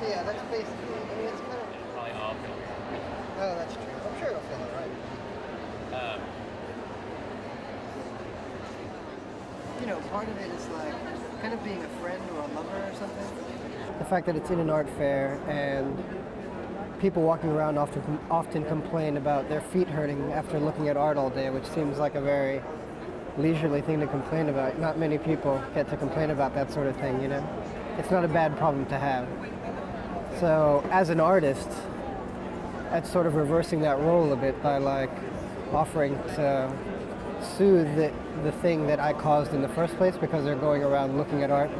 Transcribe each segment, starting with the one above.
Yeah, that's basically, I mean, it's kind of... It'll probably all feel Oh, that's true. I'm sure it'll feel all right. You know, part of it is like kind of being a friend or a lover or something. The fact that it's in an art fair and people walking around often complain about their feet hurting after looking at art all day, which seems like a very leisurely thing to complain about. Not many people get to complain about that sort of thing, you know? It's not a bad problem to have. So as an artist, that's sort of reversing that role a bit by like offering to soothe the thing that I caused in the first place because they're going around looking at art.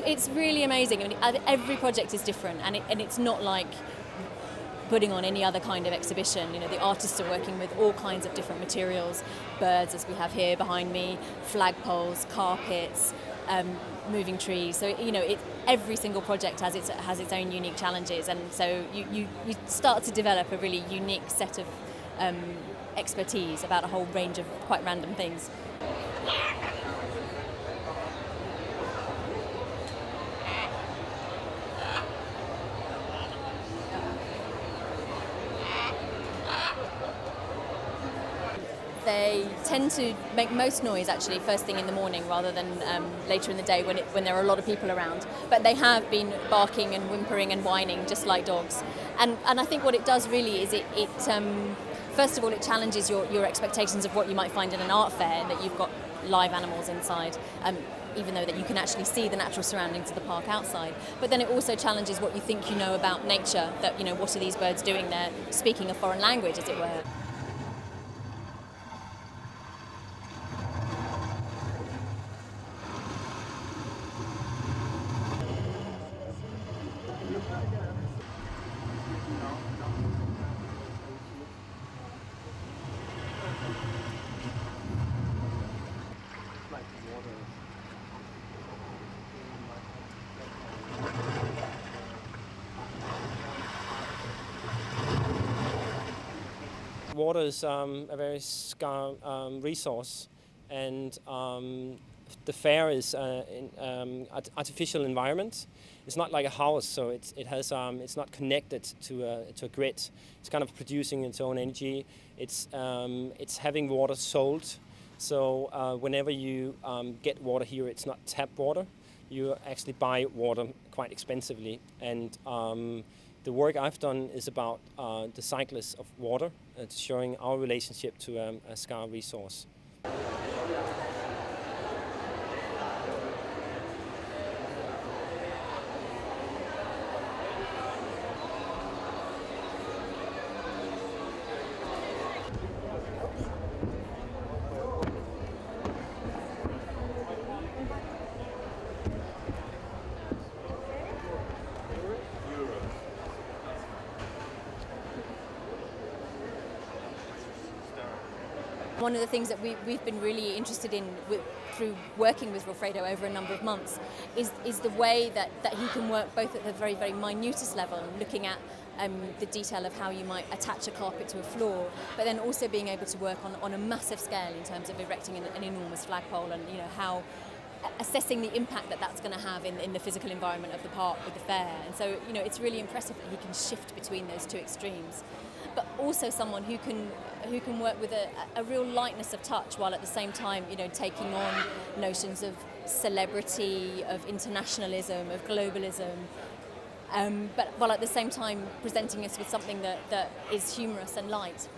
It's really amazing. I mean, every project is different, and it's not like putting on any other kind of exhibition. You know, the artists are working with all kinds of different materials, birds, as we have here behind me, flagpoles, carpets, moving trees. So you know, every single project has its own unique challenges, and so you start to develop a really unique set of expertise about a whole range of quite random things. They tend to make most noise actually first thing in the morning rather than later in the day when there are a lot of people around. But they have been barking and whimpering and whining just like dogs. And I think what it does really is it first of all it challenges your expectations of what you might find in an art fair, and that you've got live animals inside. Even though that you can actually see the natural surroundings of the park outside. But then it also challenges what you think you know about nature, that, you know, what are these birds doing there, speaking a foreign language, as it were. Water is a very scarce resource, and the fair is an artificial environment. It's not like a house, so it's not connected to a grid. It's kind of producing its own energy. It's having water sold. So whenever you get water here, it's not tap water. You actually buy water quite expensively, and the work I've done is about the cyclist of water, showing our relationship to a scarce resource. One of the things that we've been really interested in through working with Wilfredo over a number of months is the way that he can work both at the very, very minutest level, looking at the detail of how you might attach a carpet to a floor, but then also being able to work on a massive scale in terms of erecting an enormous flagpole, and you know how assessing the impact that that's going to have in the physical environment of the park with the fair. And so, you know, it's really impressive that he can shift between those two extremes, but also someone who can work with a real lightness of touch, while at the same time, you know, taking on notions of celebrity, of internationalism, of globalism, but while at the same time presenting us with something that is humorous and light.